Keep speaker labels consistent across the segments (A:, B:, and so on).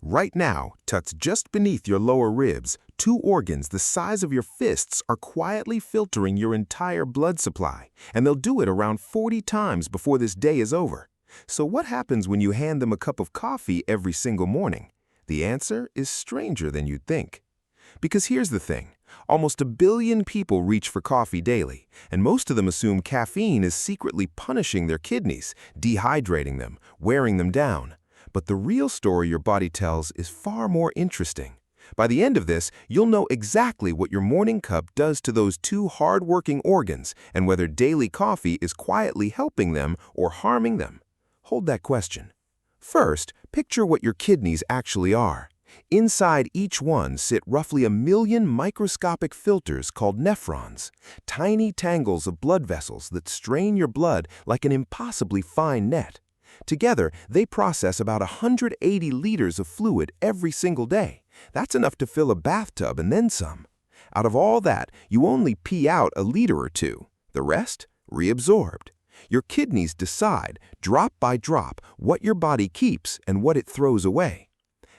A: Right now, tucked just beneath your lower ribs, two organs the size of your fists are quietly filtering your entire blood supply, and they'll do it around 40 times before this day is over. So what happens when you hand them a cup of coffee every single morning? The answer is stranger than you'd think. Because here's the thing, almost 1 billion people reach for coffee daily, and most of them assume caffeine is secretly punishing their kidneys, dehydrating them, wearing them down. But the real story your body tells is far more interesting. By the end of this, you'll know exactly what your morning cup does to those two hard-working organs and whether daily coffee is quietly helping them or harming them. Hold that question. First, picture what your kidneys actually are. Inside each one sit roughly 1 million microscopic filters called nephrons, tiny tangles of blood vessels that strain your blood like an impossibly fine net. Together, they process about 180 liters of fluid every single day. That's enough to fill a bathtub and then some. Out of all that, you only pee out 1 liter or 2. The rest? Reabsorbed. Your kidneys decide, drop by drop, what your body keeps and what it throws away.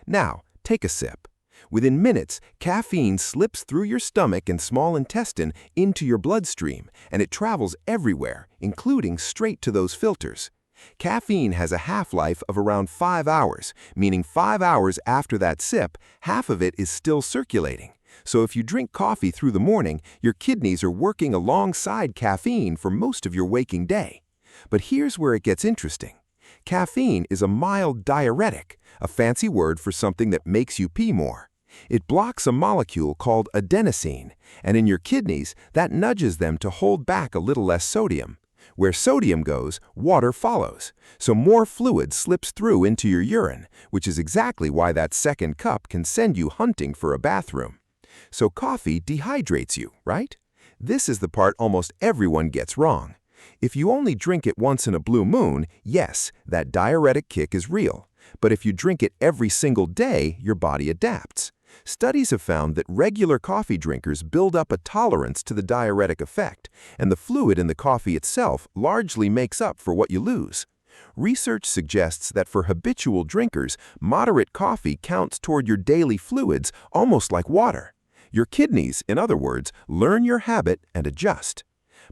A: Now, take a sip. Within minutes, caffeine slips through your stomach and small intestine into your bloodstream, and it travels everywhere, including straight to those filters. Caffeine has a half-life of around 5 hours, meaning 5 hours after that sip, half of it is still circulating. So if you drink coffee through the morning, your kidneys are working alongside caffeine for most of your waking day. But here's where it gets interesting. Caffeine is a mild diuretic, a fancy word for something that makes you pee more. It blocks a molecule called adenosine, and in your kidneys, that nudges them to hold back a little less sodium. Where sodium goes, water follows, so more fluid slips through into your urine, which is exactly why that second cup can send you hunting for a bathroom. So coffee dehydrates you, right? This is the part almost everyone gets wrong. If you only drink it once in a blue moon, yes, that diuretic kick is real. But if you drink it every single day, your body adapts. Studies have found that regular coffee drinkers build up a tolerance to the diuretic effect, and the fluid in the coffee itself largely makes up for what you lose. Research suggests that for habitual drinkers, moderate coffee counts toward your daily fluids almost like water. Your kidneys, in other words, learn your habit and adjust.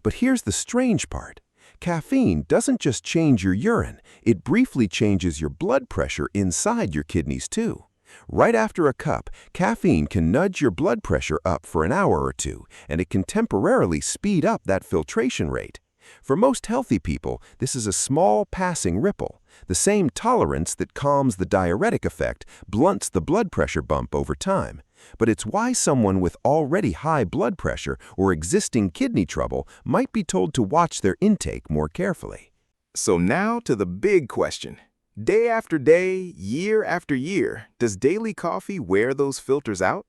A: But here's the strange part. Caffeine doesn't just change your urine, it briefly changes your blood pressure inside your kidneys too. Right after a cup, caffeine can nudge your blood pressure up for an hour or two, and it can temporarily speed up that filtration rate. For most healthy people, this is a small passing ripple. The same tolerance that calms the diuretic effect blunts the blood pressure bump over time. But it's why someone with already high blood pressure or existing kidney trouble might be told to watch their intake more carefully.
B: So now to the big question. Day after day, year after year, does daily coffee wear those filters out?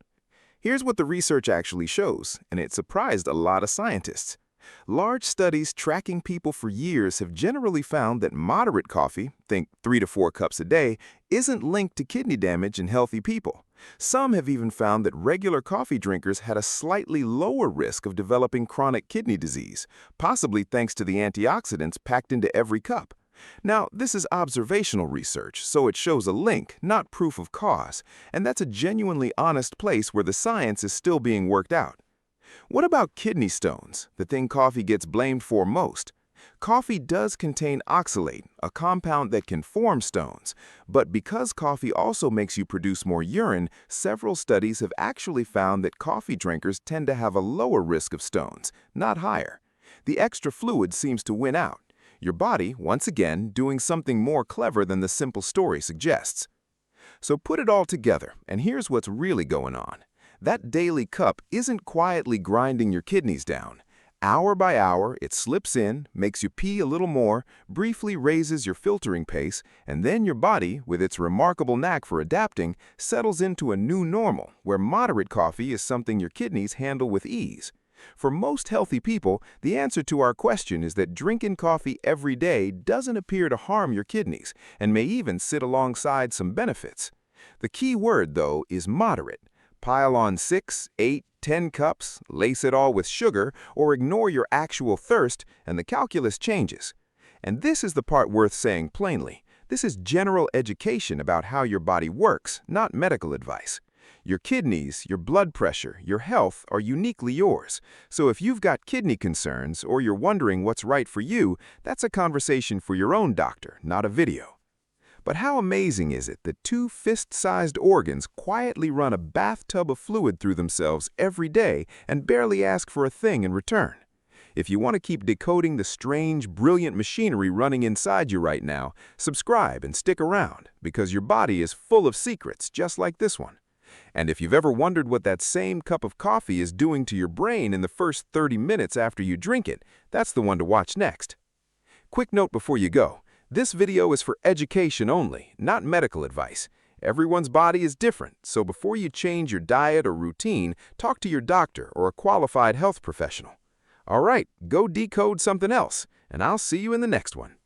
B: Here's what the research actually shows, and it surprised a lot of scientists. Large studies tracking people for years have generally found that moderate coffee, think 3 to 4 cups a day, isn't linked to kidney damage in healthy people. Some have even found that regular coffee drinkers had a slightly lower risk of developing chronic kidney disease, possibly thanks to the antioxidants packed into every cup. Now, this is observational research, so it shows a link, not proof of cause, and that's a genuinely honest place where the science is still being worked out. What about kidney stones, the thing coffee gets blamed for most? Coffee does contain oxalate, a compound that can form stones, but because coffee also makes you produce more urine, several studies have actually found that coffee drinkers tend to have a lower risk of stones, not higher. The extra fluid seems to win out. Your body, once again, doing something more clever than the simple story suggests. So put it all together, and here's what's really going on. That daily cup isn't quietly grinding your kidneys down. Hour by hour, it slips in, makes you pee a little more, briefly raises your filtering pace, and then your body, with its remarkable knack for adapting, settles into a new normal, where moderate coffee is something your kidneys handle with ease. For most healthy people, the answer to our question is that drinking coffee every day doesn't appear to harm your kidneys, and may even sit alongside some benefits. The key word, though, is moderate. Pile on 6, 8, 10 cups, lace it all with sugar, or ignore your actual thirst, and the calculus changes. And this is the part worth saying plainly. This is general education about how your body works, not medical advice. Your kidneys, your blood pressure, your health are uniquely yours. So if you've got kidney concerns or you're wondering what's right for you, that's a conversation for your own doctor, not a video. But how amazing is it that two fist-sized organs quietly run a bathtub of fluid through themselves every day and barely ask for a thing in return? If you want to keep decoding the strange, brilliant machinery running inside you right now, subscribe and stick around, because your body is full of secrets just like this one. And if you've ever wondered what that same cup of coffee is doing to your brain in the first 30 minutes after you drink it, that's the one to watch next. Quick note before you go. This video is for education only, not medical advice. Everyone's body is different, so before you change your diet or routine, talk to your doctor or a qualified health professional. All right, go decode something else, and I'll see you in the next one.